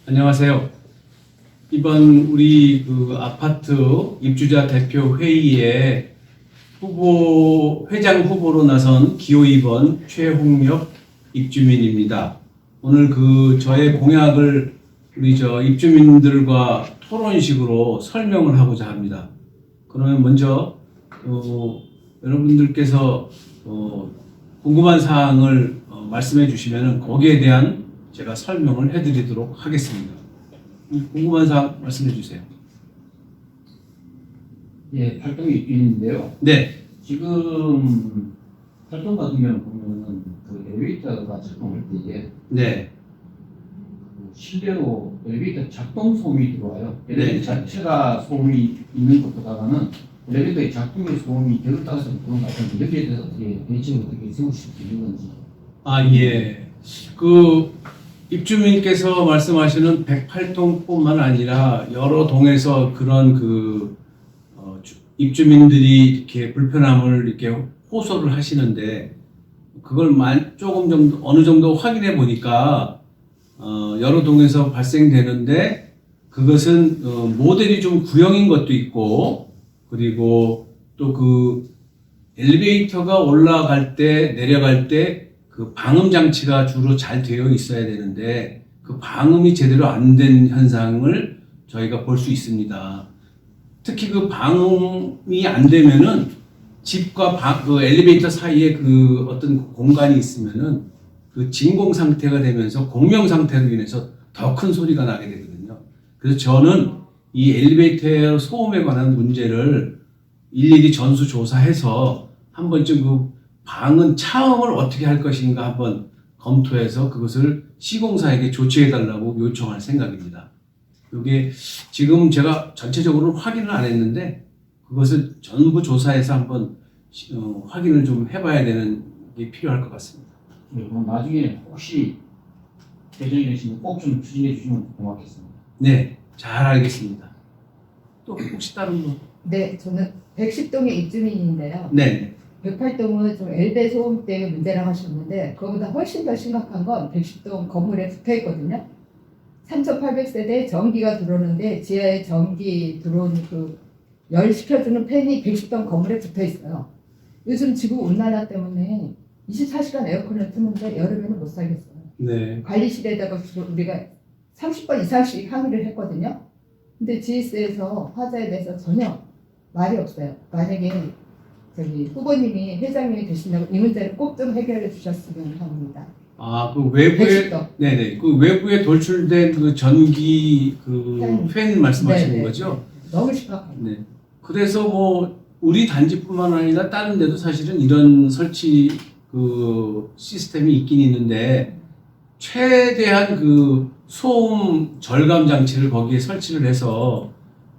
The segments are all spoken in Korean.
안녕하세요. 이번 우리 그 아파트 입주자 대표 회의에 회장 후보로 나선 기호 2번 최홍엽 입주민입니다. 오늘 저의 공약을 우리 입주민들과 토론식으로 설명을 하고자 합니다. 그러면 먼저 여러분들께서 궁금한 사항을 말씀해 주시면 거기에 대한 제가 설명을 해드리도록 하겠습니다. 궁금한 사항 말씀해 주세요. 예, 활동이 있는데요. 네. 지금 활동 같은 경우는 보면은 그 엘리베이터가 작동할 때에 네. 실내로 엘리베이터 작동 소음이 들어와요. 엘리베이터 네. 자체가 소음이 있는 것보다는 엘리베이터의 작동의 소음이 덜 따라서 그런 것 같은데 여기에 대해서 어떻게 대책을 어떻게 세우실 수 있는 건지. 예. 입주민께서 말씀하시는 108동뿐만 아니라 여러 동에서 그런 입주민들이 이렇게 불편함을 이렇게 호소를 하시는데 그걸 조금 정도 어느 정도 확인해 보니까 여러 동에서 발생되는데 그것은 모델이 좀 구형인 것도 있고 그리고 또 엘리베이터가 올라갈 때 내려갈 때 그 방음 장치가 주로 잘 되어 있어야 되는데 그 방음이 제대로 안 된 현상을 저희가 볼 수 있습니다. 특히 그 방음이 안 되면은 집과 그 엘리베이터 사이에 어떤 공간이 있으면은 그 진공 상태가 되면서 공명 상태로 인해서 더 큰 소리가 나게 되거든요. 그래서 저는 이 엘리베이터 소음에 관한 문제를 일일이 전수조사해서 한 번쯤 방음 차음을 어떻게 할 것인가 한번 검토해서 그것을 시공사에게 조치해달라고 요청할 생각입니다. 이게 지금 제가 전체적으로 확인을 안 했는데 그것을 전부 조사해서 한번 확인을 좀 해봐야 되는 게 필요할 것 같습니다. 네, 그럼 나중에 혹시 대전이 되시면 꼭 좀 추진해 주시면 고맙겠습니다. 네, 잘 알겠습니다. 또 혹시 다른 분? 네, 저는 110동의 입주민인데요. 네. 108동은 좀 엘베 소음 때문에 문제라고 하셨는데 그거보다 훨씬 더 심각한 건 110동 건물에 붙어 있거든요. 3,800세대에 전기가 들어오는데 지하에 전기 들어오는 열 식혀주는 팬이 110동 건물에 붙어 있어요. 요즘 지구 온난화 때문에 24시간 에어컨을 트는데 여름에는 못 살겠어요. 네. 관리실에다가 우리가 30번 이상씩 항의를 했거든요. 근데 GS에서 화자에 대해서 전혀 말이 없어요. 만약에 후보님이 회장님이 되신다고 이 문제를 꼭 좀 해결해 주셨으면 합니다. 외부에 110동. 네네 외부에 돌출된 전기 팬 말씀하시는 네네. 거죠? 너무 심각합니다. 네. 그래서 우리 단지뿐만 아니라 다른 데도 사실은 이런 설치 시스템이 있긴 있는데 최대한 소음 절감 장치를 거기에 설치를 해서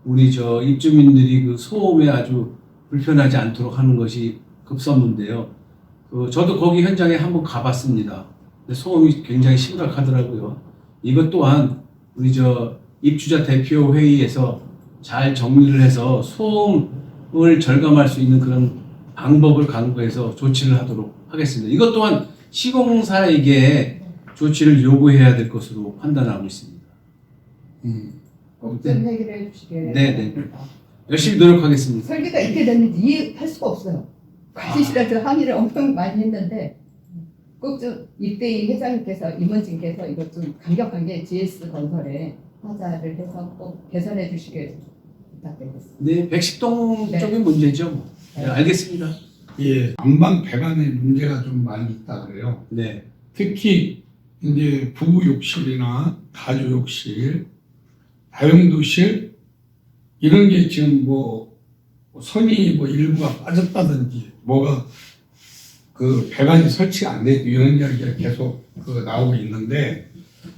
우리 입주민들이 소음에 아주 불편하지 않도록 하는 것이 급선무인데요. 저도 거기 현장에 한번 가봤습니다. 근데 소음이 굉장히 심각하더라고요. 이것 또한 우리 입주자 대표 회의에서 잘 정리를 해서 소음을 절감할 수 있는 그런 방법을 강구해서 조치를 하도록 하겠습니다. 이것 또한 시공사에게 조치를 요구해야 될 것으로 판단하고 있습니다. 꼭 좀 해결해 주시길 네네. 바랍니다. 열심히 노력하겠습니다. 설계가 이렇게 됐는지 이해할 수가 없어요. 관리실에서 항의를 엄청 많이 했는데 꼭 좀 이때의 회장님께서 임원진께서 이것 좀 강력하게 GS 건설에 하자를 해서 꼭 개선해 주시길 부탁드리겠습니다. 네, 110동 네. 쪽의 문제죠. 네, 네. 알겠습니다. 예, 난방 배관에 문제가 좀 많이 있다 그래요. 네. 특히 이제 부부 욕실이나 가주 욕실, 다용도실 이런 게 지금 선이 일부가 빠졌다든지 뭐가 배관이 설치가 안 되고 이런 이야기가 계속 나오고 있는데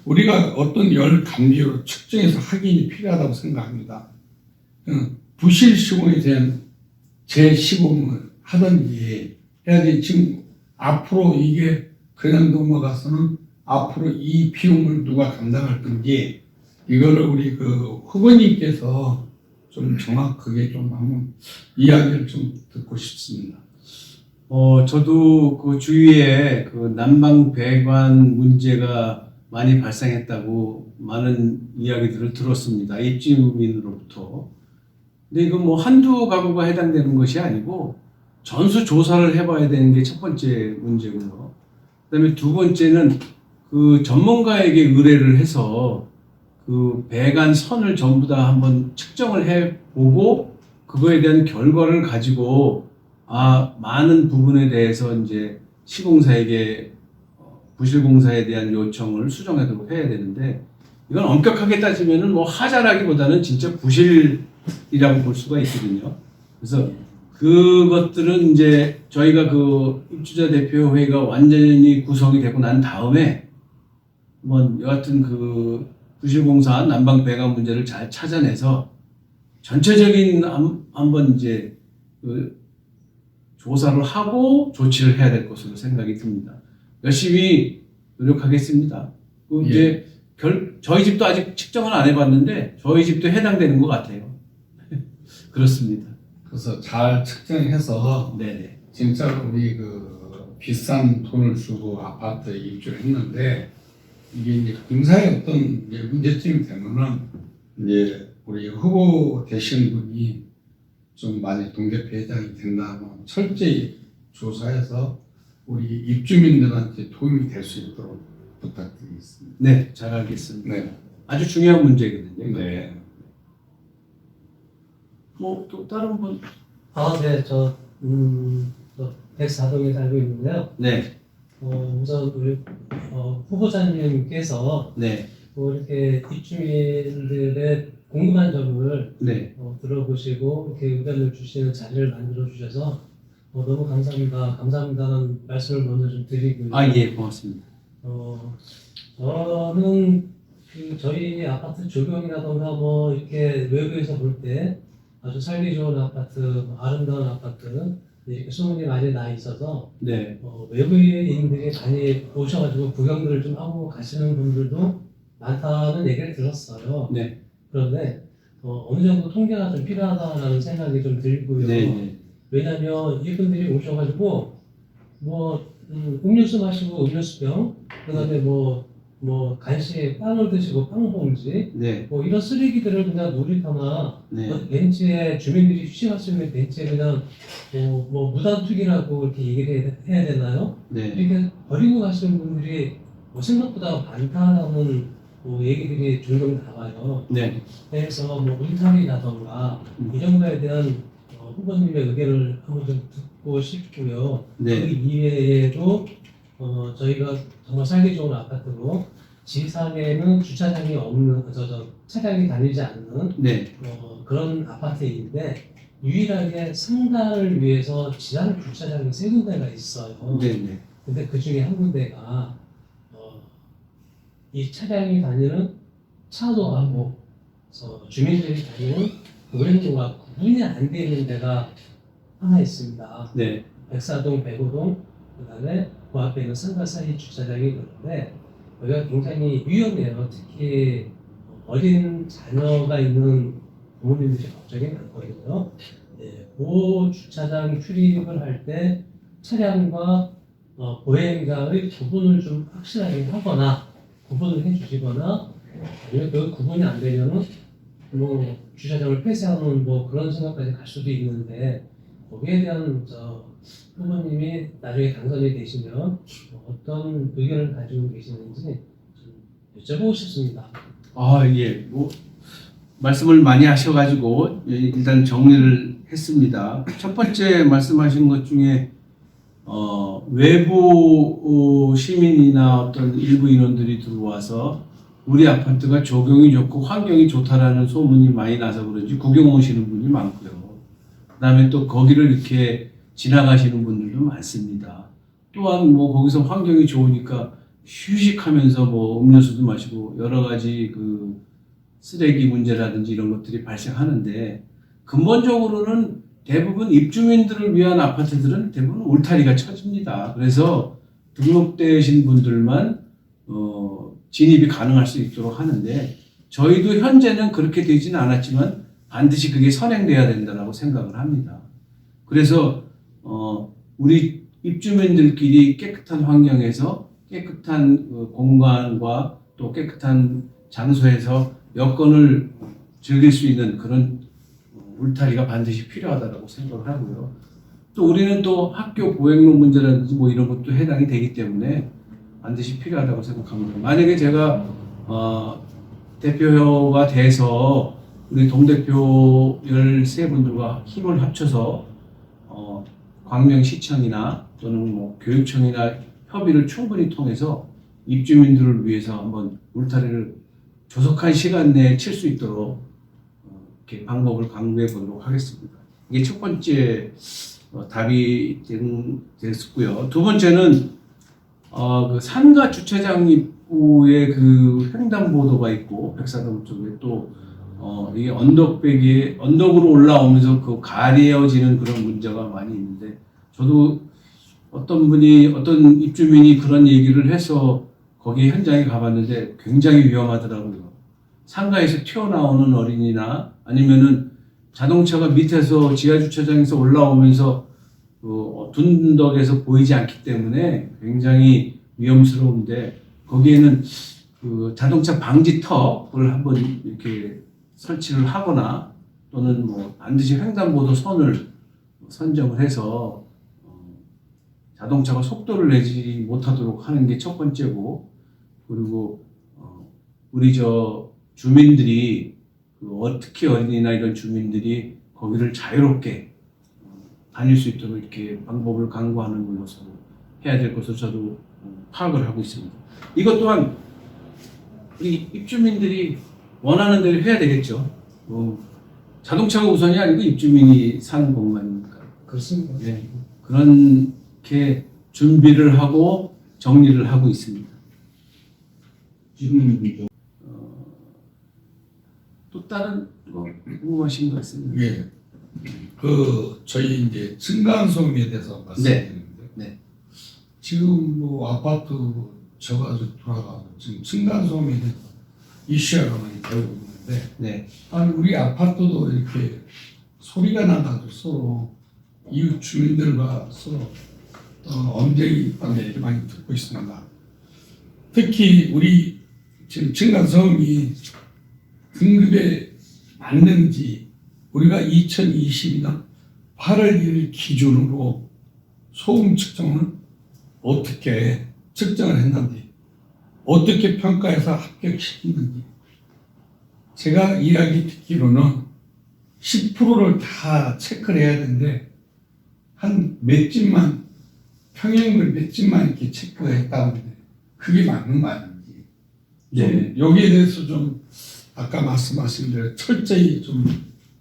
우리가 어떤 열 감지로 측정해서 확인이 필요하다고 생각합니다. 부실 시공에 대한 재시공을 하든지 해야지. 지금 앞으로 이게 그냥 넘어가서는 앞으로 이 비용을 누가 감당할 건지 이거를 우리 후보님께서 좀 정확하게 좀 한번 이야기를 좀 듣고 싶습니다. 저도 주위에 난방 배관 문제가 많이 발생했다고 많은 이야기들을 들었습니다. 입주민으로부터. 근데 이건 뭐 한두 가구가 해당되는 것이 아니고 전수 조사를 해봐야 되는 게 첫 번째 문제고요. 그다음에 두 번째는 그 전문가에게 의뢰를 해서 그 배관 선을 전부 다 한번 측정을 해보고 그거에 대한 결과를 가지고 많은 부분에 대해서 이제 시공사에게 부실공사에 대한 요청을 수정하도록 해야 되는데 이건 엄격하게 따지면은 뭐 하자라기보다는 진짜 부실이라고 볼 수가 있거든요. 그래서 그것들은 이제 저희가 그 입주자 대표회의가 완전히 구성이 되고 난 다음에 뭐 여하튼 그 부실공사 난방 배관 문제를 잘 찾아내서 전체적인 한번 이제 그 조사를 하고 조치를 해야 될 것으로 생각이 듭니다. 열심히 노력하겠습니다. 그 이제 저희 집도 아직 측정을 안 해봤는데 저희 집도 해당되는 것 같아요. 그렇습니다. 그래서 잘 측정해서 네네. 진짜 우리 그 비싼 돈을 주고 아파트에 입주를 했는데 이게 이제 공사에 어떤 이제 문제점이 되면은 이제 우리 후보 되신 분이 좀 많이 동대표 회장이 된다면 철저히 조사해서 우리 입주민들한테 도움이 될 수 있도록 부탁드리겠습니다. 네, 잘 알겠습니다. 네. 아주 중요한 문제거든요. 네. 뭐 또 다른 분? 네, 저 104동에 살고 있는데요. 네, 우선 우리 후보자님께서 네, 이렇게 입주민들의 궁금한 점을 네. 들어보시고 이렇게 의견을 주시는 자리를 만들어 주셔서 너무 감사합니다. 감사합니다는 말씀을 먼저 좀 드리고요. 예, 고맙습니다. 저는 저희 아파트 조경이라던가 뭐 이렇게 외부에서 볼 때 아주 살기 좋은 아파트, 아름다운 아파트 이렇게 소문이 많이 나 있어서 네, 외부인들이 많이 오셔가지고 구경을 좀 하고 가시는 분들도 많다는 얘기를 들었어요. 네, 그런데 어느 정도 통계가 좀 필요하다라는 생각이 좀 들고요. 네, 왜냐하면 이분들이 오셔가지고 음료수 마시고 음료수병, 그다음에 간식 빵을 드시고 빵 봉지, 네, 이런 쓰레기들을 그냥 놀이터나 네, 벤치에 주민들이 휴식할 수 있는 벤치에 그냥 무단 투기라고 이렇게 얘기를 해야 되나요? 네, 이렇게 버리고 가시는 분들이 생각보다 많다는 얘기들이 종종 나와요. 네, 그래서 울타리라던가 이런 거에 대한 후보님의 의견을 한번 좀 듣고 싶고요. 그 네, 이외에도 저희가 정말 살기 좋은 아파트로 지상에는 주차장이 없는 차량이 다니지 않는 네, 그런 아파트인데 유일하게 상가를 위해서 지상 주차장이 3군데가 있어요. 네, 근데 그 중에 한 군데가 이 차량이 다니는 차도하고 주민들이 다니는 노량도가 구분이 안 돼 있는 데가 하나 있습니다. 네, 백사동, 백오동, 그다음에 그 앞에 있는 상가 사이 주차장이 있는데 여기가 굉장히 위험해요. 특히 어린 자녀가 있는 부모님들이 걱정이 많거든요. 그 주차장 출입을 할 때 차량과 보행자의 구분을 좀 확실하게 하거나 구분을 해주시거나 아니면 그 구분이 안 되면은 주차장을 폐쇄하는 그런 생각까지 갈 수도 있는데 거기에 대한 후보님이 나중에 당선이 되시면 어떤 의견을 가지고 계시는지 좀 여쭤보고 싶습니다. 예, 말씀을 많이 하셔가지고 일단 정리를 했습니다. 첫 번째 말씀하신 것 중에 외부 시민이나 어떤 일부 인원들이 들어와서 우리 아파트가 조경이 좋고 환경이 좋다라는 소문이 많이 나서 그런지 구경 오시는 분이 많고요. 그다음에 또 거기를 이렇게 지나가시는 분들도 많습니다. 또한 거기서 환경이 좋으니까 휴식하면서 음료수도 마시고 여러 가지 그 쓰레기 문제라든지 이런 것들이 발생하는데 근본적으로는 대부분 입주민들을 위한 아파트들은 대부분 울타리가 쳐집니다. 그래서 등록되신 분들만 진입이 가능할 수 있도록 하는데 저희도 현재는 그렇게 되지는 않았지만 반드시 그게 선행돼야 된다고 생각을 합니다. 그래서 우리 입주민들끼리 깨끗한 환경에서 깨끗한 공간과 또 깨끗한 장소에서 여건을 즐길 수 있는 그런 울타리가 반드시 필요하다고 생각을 하고요. 또 우리는 또 학교 보행로 문제라든지 뭐 이런 것도 해당이 되기 때문에 반드시 필요하다고 생각합니다. 만약에 제가 대표가 돼서 우리 동대표 13분들과 힘을 합쳐서 광명시청이나 또는 뭐 교육청이나 협의를 충분히 통해서 입주민들을 위해서 한번 울타리를 조속한 시간 내에 칠 수 있도록 이렇게 방법을 강구해 보도록 하겠습니다. 이게 첫 번째 답이 됐고요. 두 번째는 그 상가 주차장 입구에 그 횡단보도가 있고 백사동 쪽에 또 이게 언덕으로 올라오면서 그 가려지는 그런 문제가 많이 있는데 저도 어떤 입주민이 그런 얘기를 해서 거기 현장에 가봤는데 굉장히 위험하더라고요. 상가에서 튀어나오는 어린이나 아니면은 자동차가 밑에서 지하주차장에서 올라오면서 그 둔덕에서 보이지 않기 때문에 굉장히 위험스러운데 거기에는 그 자동차 방지턱을 한번 이렇게 설치를 하거나 또는 뭐 반드시 횡단보도 선을 선정을 해서 자동차가 속도를 내지 못하도록 하는 게 첫 번째고 그리고 우리 주민들이 특히 어린이나 이런 주민들이 거기를 자유롭게 다닐 수 있도록 이렇게 방법을 강구하는 것으로 해야 될 것을 저도 파악을 하고 있습니다. 이것 또한 우리 입주민들이 원하는 대로 해야 되겠죠. 자동차가 우선이 아니고 입주민이 사는 공간이니까. 그렇습니다. 네, 그렇게 준비를 하고 정리를 하고 있습니다. 지금 또 다른 궁금하신 거 있습니까? 예. 저희 이제 층간소음에 대해서 말씀드리는데 네. 지금 뭐 아파트 저가지고 돌아가고 지금 층간소음에 대해서 이슈가 많이 되고 있는데 네. 아니 우리 아파트도 이렇게 소리가 나가지고 서로 이웃 주민들과 서로 언쟁이 있다는 얘기 많이 듣고 있습니다. 특히 우리 지금 층간소음이 등급에 맞는지 우리가 2022년 8월 1일 기준으로 소음 측정은 어떻게 측정을 했는지 어떻게 평가해서 합격시키는지 제가 이야기 듣기로는 10%를 다 체크를 해야 되는데 한 몇 집만 평형을 몇 집만 이렇게 체크했다고 하는데 그게 맞는 거 아닌지 네. 여기에 대해서 좀 아까 말씀하신 대로 철저히 좀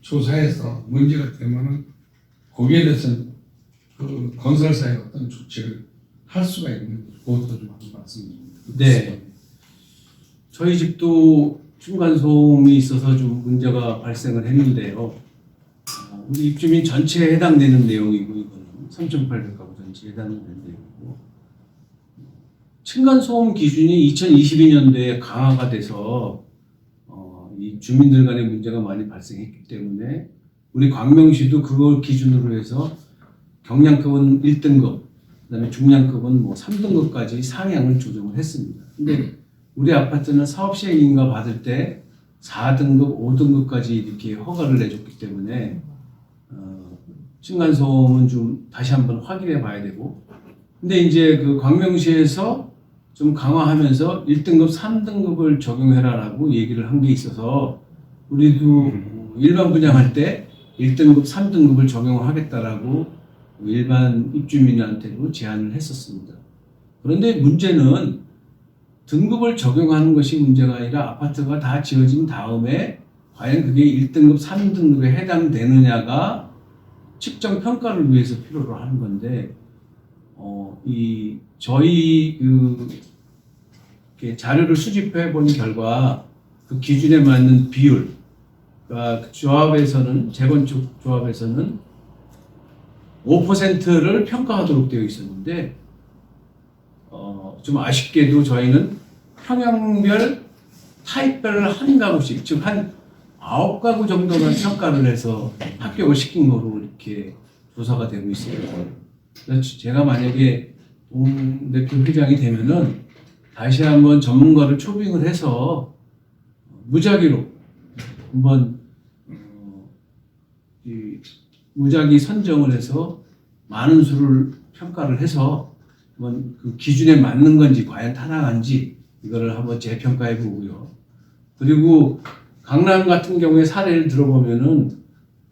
조사해서 문제가 되면은 거기에 대해서는 그 건설사의 어떤 조치를 할 수가 있는지 그것도 좀 말씀드립니다. 네. 저희 집도 층간소음이 있어서 좀 문제가 발생을 했는데요. 우리 입주민 전체에 해당되는 내용이고 이거는 3,800가구 전체에 해당되는 내용이고 층간소음 기준이 2022년도에 강화가 돼서 이 주민들 간의 문제가 많이 발생했기 때문에 우리 광명시도 그걸 기준으로 해서 경량급은 1등급, 그다음에 중량급은 뭐 3등급까지 상향을 조정을 했습니다. 근데 우리 아파트는 사업시행인가 받을 때 4등급, 5등급까지 이렇게 허가를 내줬기 때문에 층간소음은 좀 다시 한번 확인해 봐야 되고 근데 이제 그 광명시에서 좀 강화하면서 1등급, 3등급을 적용해라라고 얘기를 한 게 있어서 우리도 일반 분양할 때 1등급, 3등급을 적용을 하겠다라고 일반 입주민한테도 제안을 했었습니다. 그런데 문제는 등급을 적용하는 것이 문제가 아니라 아파트가 다 지어진 다음에 과연 그게 1등급, 3등급에 해당되느냐가 측정 평가를 위해서 필요로 하는 건데 저희 자료를 수집해 본 결과 그 기준에 맞는 비율, 그러니까 조합에서는 재건축 조합에서는 5%를 평가하도록 되어 있었는데 좀 아쉽게도 저희는 평형별 타입별 한 가구씩 즉 한 9가구 정도만 평가를 해서 합격을 시킨 거로 이렇게 조사가 되고 있어요. 그래서 제가 만약에 동 대표 회장이 되면은 다시 한번 전문가를 초빙을 해서 무작위로 한번 이 무작위 선정을 해서 많은 수를 평가를 해서 한번 그 기준에 맞는 건지 과연 타당한지 이거를 한번 재평가해 보고요. 그리고 강남 같은 경우에 사례를 들어보면은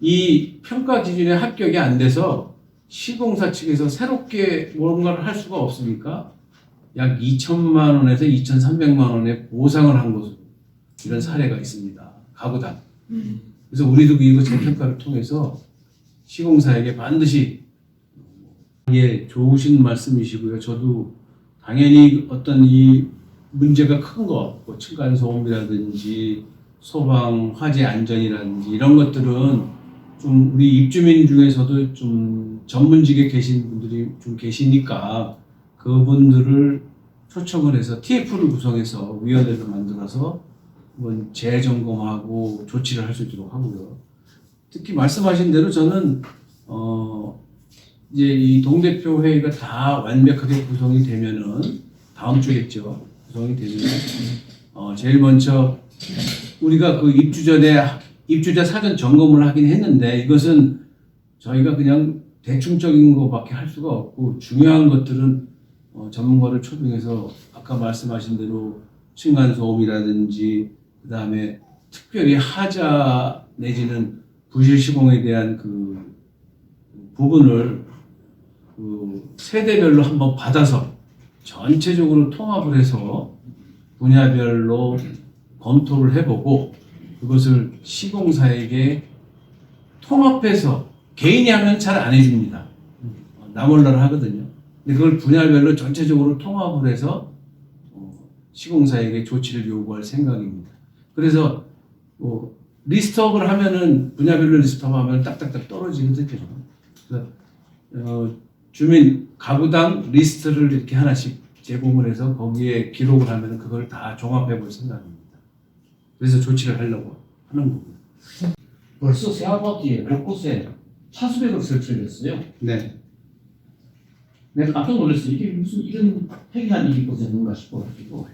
이 평가 기준에 합격이 안 돼서 시공사 측에서 새롭게 뭔가를 할 수가 없으니까 약 2천만 원에서 2,300만 원의 보상을 한 것으로 이런 사례가 있습니다. 가구당. 그래서 우리도 이거 재평가를 통해서 시공사에게 반드시 예, 좋으신 말씀이시고요. 저도 당연히 어떤 이 문제가 큰 거, 뭐 층간 소음이라든지 소방 화재 안전이라든지 이런 것들은 좀 우리 입주민 중에서도 좀 전문직에 계신 분들이 좀 계시니까 그분들을 초청을 해서 TF를 구성해서 위원회를 만들어서 한번 재점검하고 조치를 할 수 있도록 하고요. 특히 말씀하신 대로 저는 이제 이 동대표 회의가 다 완벽하게 구성이 되면은 다음 주겠죠. 구성이 되면 제일 먼저 우리가 그 입주 전에 입주자 사전 점검을 하긴 했는데 이것은 저희가 그냥 대충적인 것밖에 할 수가 없고 중요한 것들은 전문가를 초빙해서 아까 말씀하신 대로 층간 소음이라든지 그 다음에 특별히 하자 내지는 부실 시공에 대한 그 부분을 그 세대별로 한번 받아서 전체적으로 통합을 해서 분야별로 검토를 해보고 그것을 시공사에게 통합해서 개인이 하면 잘 안 해줍니다. 나몰라를 하거든요. 근데 그걸 분야별로 전체적으로 통합을 해서 시공사에게 조치를 요구할 생각입니다. 그래서 뭐 리스트업을 하면은 분야별로 리스트업하면 딱딱딱 떨어지거든요. 그래서 주민 가구당 리스트를 이렇게 하나씩 제공을 해서 거기에 기록을 하면 그걸 다 종합해 볼 생각입니다. 그래서 조치를 하려고 하는 거고요. 벌써 새 아파트에 곳곳에 차수백을 설치를 했어요. 네. 내가 깜짝 놀랐어요. 이게 무슨 이런 폐기한 일이 있었는가 싶어가지고.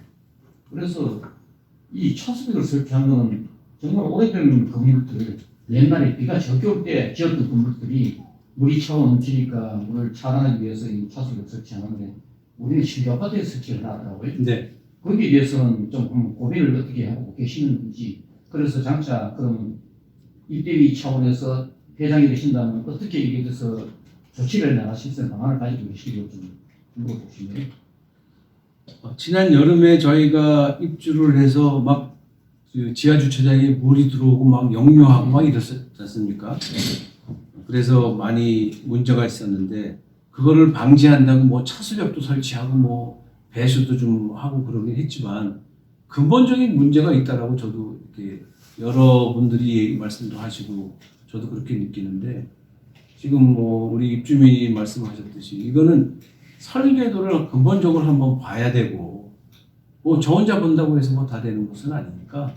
그래서 이 차수백을 설치한 건 정말 오래된 건물들, 옛날에 비가 적게 올 때 지었던 건물들이 물이 차고 넘치니까 물을 차단하기 위해서 이 차수백을 설치하는데 우리는 신규 아파트에 설치를 하더라고요. 네. 거기에 대해서는 좀 고민을 어떻게 하고 계시는지, 그래서 장차 그럼 입대위 차원에서 회장이 되신다면 어떻게 이에 대해서 조치를 나가실 수 있는 방안을 가지고 계시기로 좀 물어보시네요. 지난 여름에 저희가 입주를 해서 막그 지하 주차장에 물이 들어오고 막 역류하고 막 이랬었지 않습니까? 그래서 많이 문제가 있었는데 그거를 방지한다고 뭐 차수벽도 설치하고 뭐 배수도 좀 하고 그러긴 했지만 근본적인 문제가 있다라고 저도 이렇게 여러분들이 말씀도 하시고 저도 그렇게 느끼는데 지금 뭐 우리 입주민이 말씀하셨듯이 이거는 설계도를 근본적으로 한번 봐야 되고 뭐 저 혼자 본다고 해서 뭐 다 되는 것은 아니니까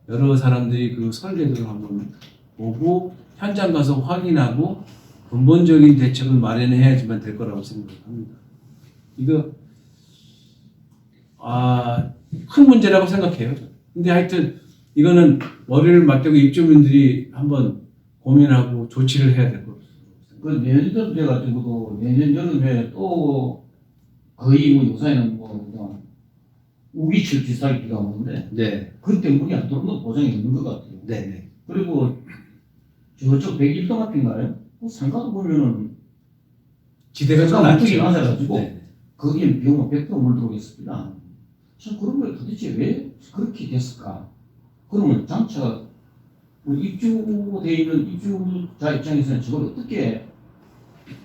여러 사람들이 그 설계도를 한번 보고 현장 가서 확인하고 근본적인 대책을 마련해야지만 될 거라고 생각합니다. 이거 큰 문제라고 생각해요. 근데 하여튼 이거는 머리를 맞대고 입주민들이 한번 고민하고 조치를 해야 될 것 같아요. 그 내년 돼가지고도 내년 여름에 또 거의 뭐 요새는 뭐 그냥 우기칠 비슷하게 비가 오는데 네, 그때 물이 안 들어오는 보장이 있는 것 같아요. 네, 네. 그리고 저쪽 101동 앞인가요? 상가도 보면은 지대가 좀 많게 낮죠. 낮아가지고 네. 거기에 비용은 100%물 들어오겠습니다. 참 그런 걸 도대체 왜 그렇게 됐을까? 그러면 장차 우리 입주돼 있는 입주자 입장에서는 저걸 어떻게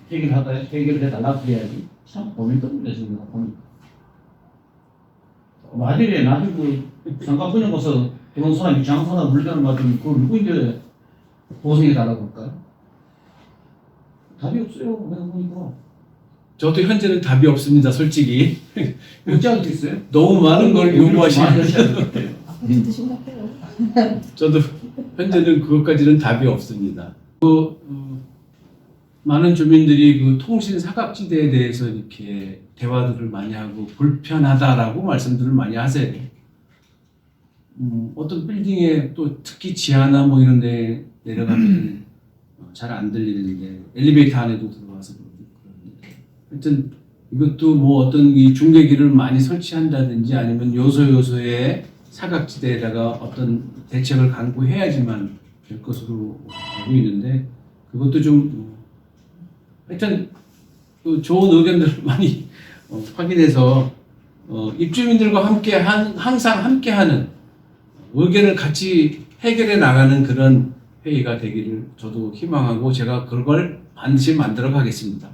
해결을 해달라고 해야지 참 고민됩니다 지금 보니까. 만일에 나중에 그 상가 분양가서 그런 사람이 장사나 물건을 맞으면 그걸 누구인데 보상해달라고 할까요? 답이 없어요. 내가 보니까. 저도 현재는 답이 없습니다. 솔직히 어찌 하겠어요? 너무 많은 걸 요구하시는 아파트도 심각해요. 저도 현재는 그것까지는 답이 없습니다. 많은 주민들이 그 통신 사각지대에 대해서 이렇게 대화들을 많이 하고 불편하다라고 말씀들을 많이 하세요. 어떤 빌딩에 또 특히 지하나 뭐 이런 데 내려가면 잘 안 들리는데 엘리베이터 안에도 들어가서 그러는데 하여튼 이것도 뭐 어떤 이 중계기를 많이 설치한다든지 아니면 요소요소의 사각지대에다가 어떤 대책을 강구해야지만 될 것으로 알고 있는데 그것도 좀 하여튼 그 좋은 의견들을 많이 확인해서 입주민들과 항상 함께하는 의견을 같이 해결해 나가는 그런 회의가 되기를 저도 희망하고 제가 그걸 반드시 만들어 가겠습니다.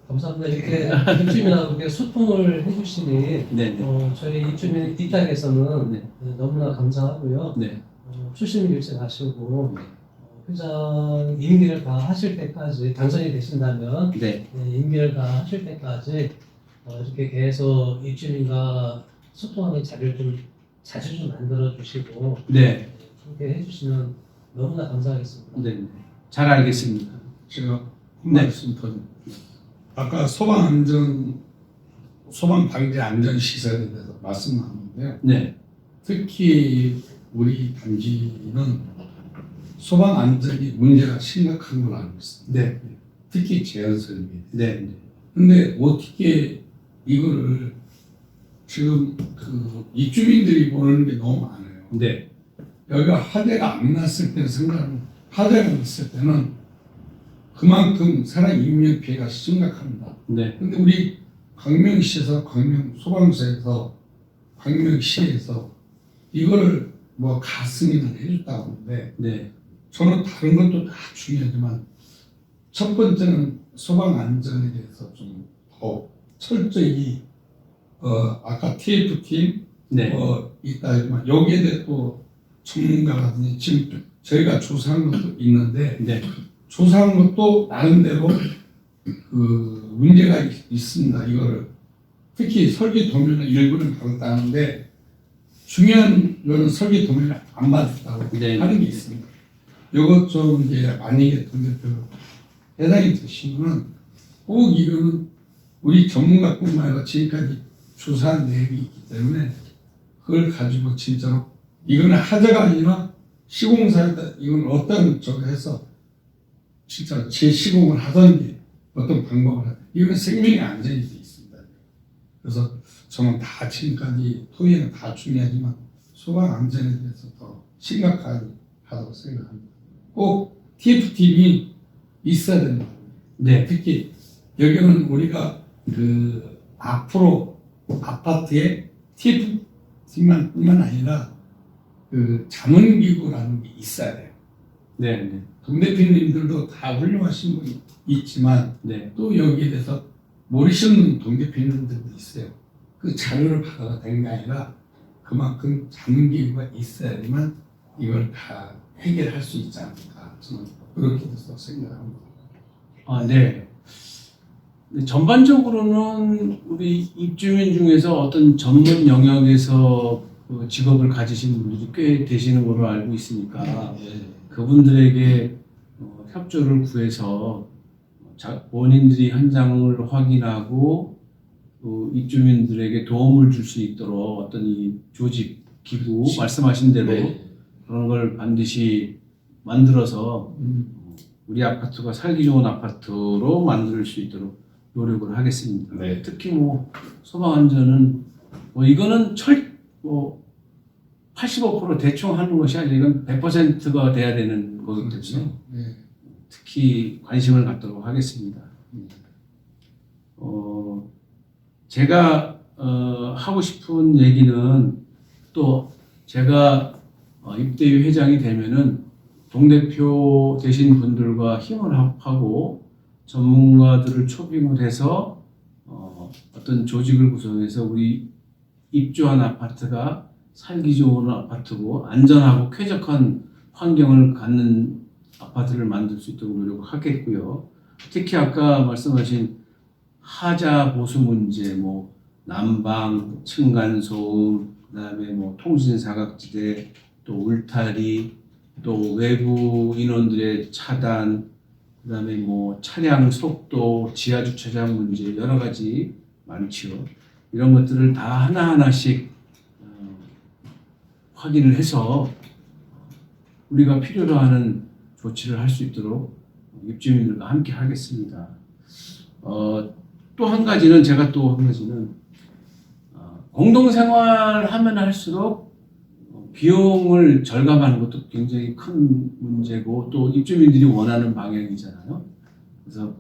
감사합니다. 이렇게 입주민하고 이렇게 소통을 해주시니 네. 저희 입주민 입장에서는 네. 너무나 감사하고요. 네. 초심 일치하시고 회장 임기를 다 하실 때까지 당선이 되신다면 네. 임기를 다 하실 때까지 이렇게 계속 입주민과 소통하는 자리를 좀 자주 좀 만들어 주시고 네. 그렇게 해주시면 너무나 감사하겠습니다. 네. 잘 알겠습니다. 제가 한 네. 말씀 더. 아까 소방 방지 안전 시설에 대해서 말씀하는데요. 네. 특히 우리 단지는 소방 안전이 문제가 심각한 걸 알고 있습니다. 네. 특히 제한 설비. 네. 근데 어떻게 이거를 지금 그 입주민들이 보는 게 너무 많아요. 네. 여기가 화재가 안 났을 때 생각하면 화재가 났을 때는 그만큼 사람 인명 피해가 심각합니다. 네. 근데 우리 광명시에서 광명소방서에서 광명시에서 이거를 뭐 가승인을 해줬다고 하는데 네. 저는 다른 것도 다 중요하지만 첫 번째는 소방 안전에 대해서 좀 더 철저히 아까 TF팀 네. 있다 하지만 여기에 대해 또 전문가라든지 지금 저희가 조사한 것도 있는데 네. 조사한 것도 나름대로 그 문제가 있습니다. 이거를 특히 설계 도면을 일부는 받았다는데 중요한 거는 설계 도면을 안 받았다고 네. 하는 게 있습니다. 이것 좀 이제 만약에 동대표 해당이 되시면은 꼭 이거는 우리 전문가뿐만 아니라 지금까지 조사한 내용이 있기 때문에 그걸 가지고 진짜로 이거는 하자가 아니라 시공사에다 이건 어떤 저거 해서 진짜 재시공을 하든지 어떤 방법을 하든 이거는 생명의 안전이 돼 있습니다. 그래서 저는 다 지금까지 토의는 다 중요하지만 소방 안전에 대해서 더 심각하다고 생각합니다. 꼭 TF팀이 있어야 된다. 네. 특히 여기는 우리가 그 앞으로 아파트에 TF팀만뿐만 아니라 그 자문기구라는 게 있어야 돼요. 네. 네. 동 대표님들도 다 훌륭하신 분이 있지만 네. 또 여기에 대해서 모르시는 동 대표님들도 있어요. 그 자료를 받아가 된 게 아니라 그만큼 자문기구가 있어야지만 이걸 다 해결할 수 있지 않을까 저는 그렇게 돼서 생각합니다. 아, 네. 전반적으로는 우리 입주민 중에서 어떤 전문 영역에서 그 직업을 가지신 분들이 꽤 되시는 걸로 알고 있으니까 그분들에게 협조를 구해서 본인들이 현장을 확인하고 또 입주민들에게 도움을 줄 수 있도록 어떤 이 조직, 기구 말씀하신 대로 그런 걸 반드시 만들어서 우리 아파트가 살기 좋은 아파트로 만들 수 있도록 노력을 하겠습니다. 네. 특히 뭐 소방 안전은 뭐 이거는 85% 대충 하는 것이 아니라 이건 100%가 돼야 되는 거기 때문에 그렇죠. 네. 특히 관심을 갖도록 하겠습니다. 제가 하고 싶은 얘기는 또 제가 입대위 회장이 되면은 동대표 되신 분들과 힘을 합하고 전문가들을 초빙을 해서 어떤 조직을 구성해서 우리 입주한 아파트가 살기 좋은 아파트고 안전하고 쾌적한 환경을 갖는 아파트를 만들 수 있도록 노력을 하겠고요. 특히 아까 말씀하신 하자 보수 문제, 뭐 난방, 층간 소음, 그다음에 뭐 통신 사각지대, 또 울타리, 또 외부 인원들의 차단, 그다음에 뭐 차량 속도, 지하 주차장 문제 여러 가지 많지요. 이런 것들을 다 하나하나씩 확인을 해서 우리가 필요로 하는 조치를 할 수 있도록 입주민들과 함께 하겠습니다. 또 한 가지는 제가 또 한 가지는 공동생활하면 할수록 비용을 절감하는 것도 굉장히 큰 문제고 또 입주민들이 원하는 방향이잖아요. 그래서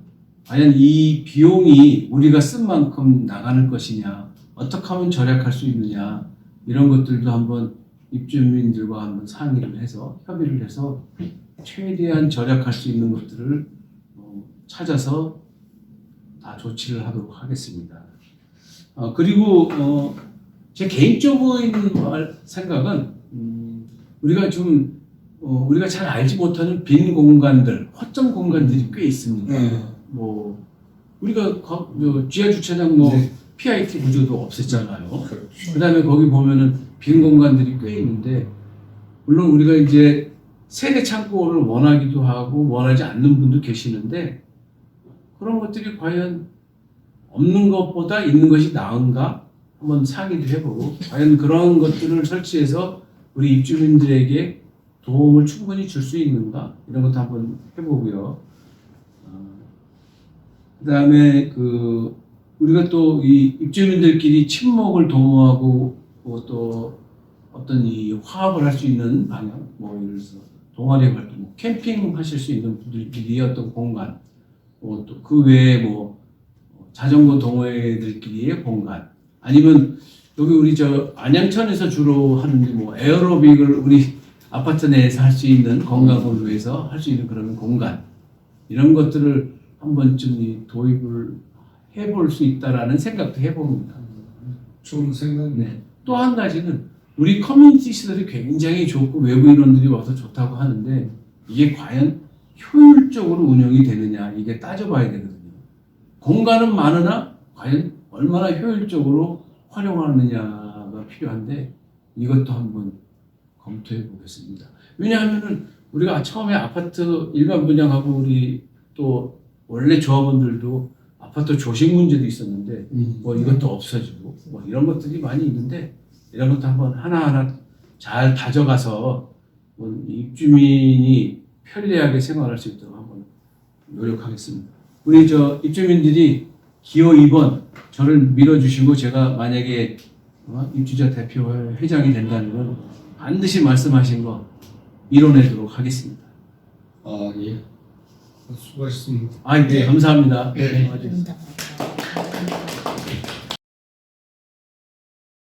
과연 이 비용이 우리가 쓴 만큼 나가는 것이냐, 어떻게 하면 절약할 수 있느냐 이런 것들도 한번 입주민들과 한번 상의를 해서 협의를 해서 최대한 절약할 수 있는 것들을 찾아서 다 조치를 하도록 하겠습니다. 그리고 제 개인적인 생각은 우리가 좀 우리가 잘 알지 못하는 빈 공간들, 허점 공간들이 꽤 있습니다. 뭐 우리가 지하 주차장 뭐 네. PIT 구조도 없앴잖아요. 그렇죠. 그다음에 거기 보면은 빈 공간들이 꽤 있는데 물론 우리가 이제 세대 창고를 원하기도 하고 원하지 않는 분도 계시는데 그런 것들이 과연 없는 것보다 있는 것이 나은가 한번 상의도 해보고 과연 그런 것들을 설치해서 우리 입주민들에게 도움을 충분히 줄 수 있는가 이런 것도 한번 해보고요. 그다음에 우리가 또 이 입주민들끼리 친목을 도모하고 또 어떤 이 화합을 할 수 있는 방향, 뭐 예를 들어서 동아리 활동, 캠핑 하실 수 있는 분들끼리 어떤 공간, 또 그 외에 뭐 자전거 동호회들끼리의 공간, 아니면 여기 우리 저 안양천에서 주로 하는데 뭐 에어로빅을 우리 아파트 내에서 할 수 있는 건강을 위해서 할 수 있는 그런 공간 이런 것들을 한 번쯤 도입을 해볼 수 있다라는 생각도 해봅니다. 좋은 생각이네. 네. 또 한 가지는 우리 커뮤니티 시설이 굉장히 좋고 외부 인원들이 와서 좋다고 하는데 이게 과연 효율적으로 운영이 되느냐 이게 따져봐야 되거든요. 공간은 많으나 과연 얼마나 효율적으로 활용하느냐가 필요한데 이것도 한번 검토해 보겠습니다. 왜냐하면은 우리가 처음에 아파트 일반 분양하고 우리 또 원래 조합원들도 아파트 조식 문제도 있었는데 뭐 이것도 없어지고 뭐 이런 것들이 많이 있는데 이런 것도 한번 하나하나 잘 다져가서 입주민이 편리하게 생활할 수 있도록 한번 노력하겠습니다. 우리 저 입주민들이 기호 2번 저를 밀어주시고 제가 만약에 입주자 대표 회장이 된다면 반드시 말씀하신 거 이뤄내도록 하겠습니다. 예. 수고하셨습니다. 네, 감사합니다. 네. 와주셔서.